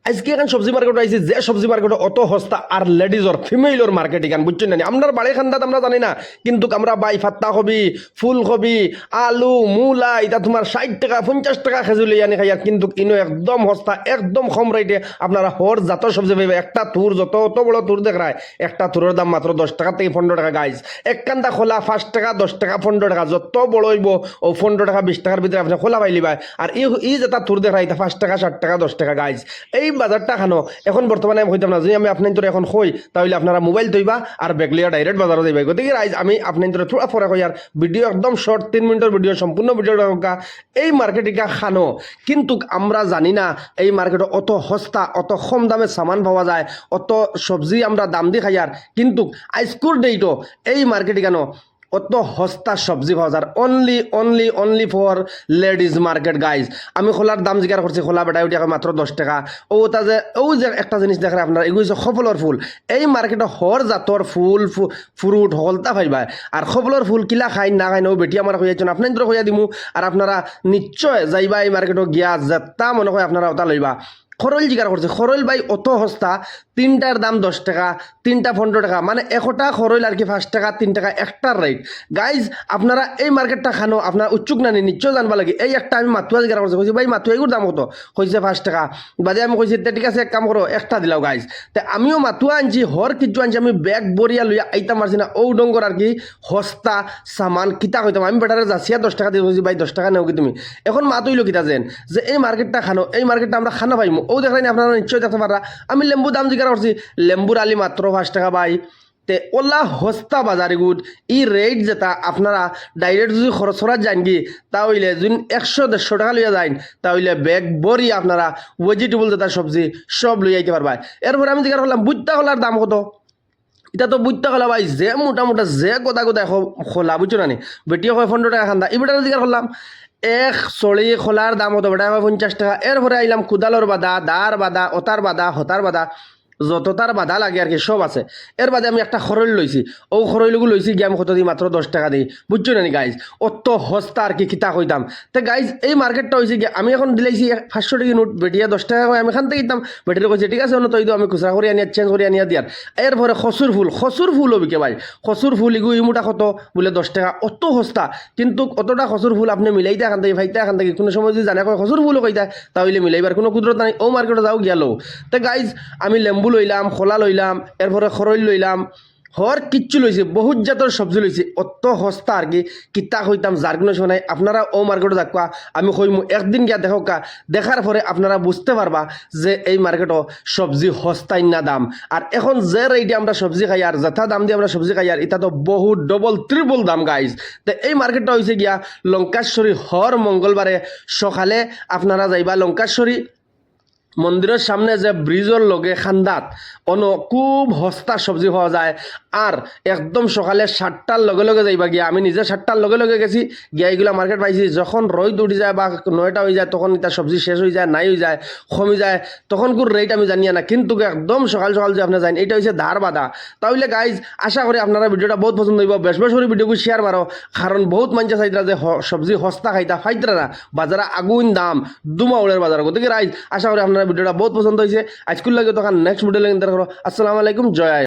আজকে এখন সবজি মার্কেট আইছি যে সবজি মার্কেট অত সস্তা আর লেডিজর ফিমেলর মার্কেট এখান বুঝছেন না আপনার বাড়ি খান্দাত আমরা জানি না কিন্তু আমরা বাই ফাত্তা কবি ফুলকবি আলু মূলা এটা তোমার 60 টাকা 50 টাকা খেজুলি আনি খাই আর কিন্তু ইনো একদম সস্তা একদম কম রেটে আপনারা হর জাতর সবজি পাইবে একটা তুর যত অত বড় তুর দেখায় একটা তুরের দাম মাত্র 10 টাকা থেকে 15 টাকা গাইজ এক কান্দা খোলা 5 টাকা 10 টাকা 15 টাকা যত বড় হইব ও 15 টাকা 20 টাকার ভিতরে আপনি খোলা পাইলিবা আর এই যেটা তুর দেখায় এটা 5 টাকা 7 টাকা 10 টাকা গাইজ এই বাজারটা খানো এখন বর্তমানে আমি হইতাম না যদি আমি আপনার তোর এখন হই তাহলে আপনারা মোবাইল তৈবা আর বেগলিয়া ডাইরেক্ট বাজারে যাইবা গতিকে রাইজ আমি আপনার তোর থোড়া ফরা কই আর ভিডিও একদম শর্ট 3 মিনিটের ভিডিও সম্পূর্ণ ভিডিওটা এই মার্কেটিকা খানো কিন্তু আমরা জানি না এই মার্কেটে অত সস্তা অত কম দামে সামান পাওয়া যায় অত সবজি আমরা দাম দিয়ে খাই আর কিন্তু আইসকুর ডেইটো এই মার্কেটে কেন অত সস্তা সবজি পাওয়া যায় only for ladies market guys আমি খোলার দাম জিজ্ঞাসা করছি খোলা বেটা উঠে মাত্র 10 টাকা ও যে একটা জিনিস দেখেন আপনার এগুলো হচ্ছে সফলর ফুল এই মার্কেটে হর জাতর ফুল ফ্রুট হলতা পাইবা আর সফলর ফুল কিলা খাই না খাই ও বেটি আমার হইয়াছেন আপনার ধরে হইয়া দিমু আর আপনারা নিশ্চয় যাইবা এই মার্কেটে গিয়া যেটা মনে হয় আপনারা ওটা লইবা খরল জিজ্ঞাসা করছে খরল ভাই অত সস্তা তিনটার দাম 10 টাকা তিনটা 15 টাকা মানে একটা খরল আর কি 5 টাকা 3 টাকা একটার রেট গাইজ আপনারা এই মার্কেটটা খানো আপনার উচ্চুক নানি নিশ্চয় জানবা লাগে এই একটা আমি মাতুয়া জিজ্ঞাসা করছি কইছি ভাই মাতুয়া এগুলোর দাম কত কইছে 5 টাকা বাদে আমি কইছি ঠিক আছে এক কাম করো একটা দিলাও গাইজ তে আমিও মাতুয়া আনছি হর কিছু আনছি আমি ব্যাগ বরিয়া লইয়া আইতাম মারছি না ও ডঙ্গর আর কি সস্তা সামান কিতা কইতাম আমি বেটারে যাচ্ছি 10 টাকা দিয়ে কইছি ভাই 10 টাকা নেও কি তুমি এখন মাতুইলো কিতা যেন যে এই মার্কেটটা খানো এই মার্কেটটা আমরা খানা পাইমু ও দেখলেন আপনারা নিশ্চয় দেখতে পারা আমি লেম্বু দাম জিজ্ঞাসা করছি লেম্বুর আলি মাত্র 5 টাকা ভাই তে ওলা হস্তা বাজারে গুড ই রেট যেটা আপনারা ডাইরেক্ট যদি খরচরা যান কি তাহলে যদি 100-150 টাকা লইয়া যান তাহলে ব্যাগ বরি আপনারা ভেজিটেবল যেটা সবজি সব লইয়া আইতে পারবা এরপরে আমি জিজ্ঞাসা করলাম বুঝতে খোলার দাম কত এটা তো বুঝতে খোলা ভাই যে মোটামুটি যে গোদা খোলা বুঝছো না বেটিও হয় 15 টাকা খান্দা এই বেটার জিজ্ঞাসা করলাম এক চড়ি খোলার দাম হতো বেটা হয় 50 টাকা এরপরে আইলাম কুদালর বাদা দার বাদা ওতার বাদা হতার বাদা যতটার বাধা লাগে আর কি সব আছে এর বাদে আমি একটা খরল লইছি ও খরলগুলো লইছি গিয়ে আমি কত দিই মাত্র 10 টাকা দিই বুঝছো না গাইজ অত সস্তা আর কি কিতা কইতাম তো গাইজ এই মার্কেটটা হয়েছে গিয়ে আমি এখন দিলাইছি 500 টাকা নোট বেটিয়া 10 টাকা আমি এখান থেকে দিতাম বেটির কইছে ঠিক আছে তৈরি আমি খুচরা করে আনিয়া চেঞ্জ করে আনিয়া দিয়ার এরপরে খসুর ফুল হবি কে ভাই খসুর ফুল এগু ইমুটা কত বলে 10 টাকা অত সস্তা কিন্তু অতটা খসুর ফুল আপনি মিলাইতে এখান থেকে ভাইতে এখান থেকে কোনো সময় যদি জানে খসুর ফুলও কইতা তাহলে মিলাইবার কোনো কুদরত নাই ও মার্কেটে যাও গিয়ালো তো গাইজ আমি লেম্বু লইলাম খোলা লইলাম এরপরে খরল লইলাম হর কিচ্ছু লইছে বহুত জাতের সবজি লইছে অত সস্তা আর কি কিতা কইতাম যার কোনো সময় নাই আপনারা ও মার্কেটে যাকা আমি কইমু একদিন গিয়া দেখা দেখার পরে আপনারা বুঝতে পারবা যে এই মার্কেটও সবজি সস্তাই না দাম আর এখন যে রেটে আমরা সবজি খাই আর যথা দাম দিয়ে আমরা সবজি খাই আর এটা তো বহুত ডবল ট্রিপল দাম গাইজ তো এই মার্কেটটা হয়েছে গিয়া লঙ্কাশ্বরী হর মঙ্গলবারে সকালে আপনারা যাইবা লঙ্কাশ্বরী মন্দিরের সামনে যে ব্রিজের লগে খান্দাত খুব সস্তা সবজি পাওয়া যায় আর একদম সকালে 7টার লগে লগে যাইবা গিয়া আমি নিজে 7টার লগে লগে গেছি গিয়া এইগুলা মার্কেট পাইছি যখন রোদ উঠি যায় বা 9টা হয়ে যায় তখন এটা সবজি শেষ হয়ে যায় নাই হয়ে যায় কমে যায় তখন কোন রেট আমি জানি না কিন্তু একদম সকাল সকাল যে আপনি যান এটা হচ্ছে ধার বাধা তাহলে গাইজ আশা করি আপনারা ভিডিওটা বহুত পছন্দ হইব বেশ বেশ করে ভিডিওকে শেয়ার মারো কারণ বহুত মানুষ চাইতরা যে সবজি সস্তা খাইতা ফাইতরা না বাজারে আগুন দাম দুমাউলের বাজার গতিকে রাইজ আশা করি আপনারা ভিডিওটা বহুত পছন্দ হয়েছে আজকুল লাগে তখন নেক্সট ভিডিও লাগে আসসালামু আলাইকুম জয়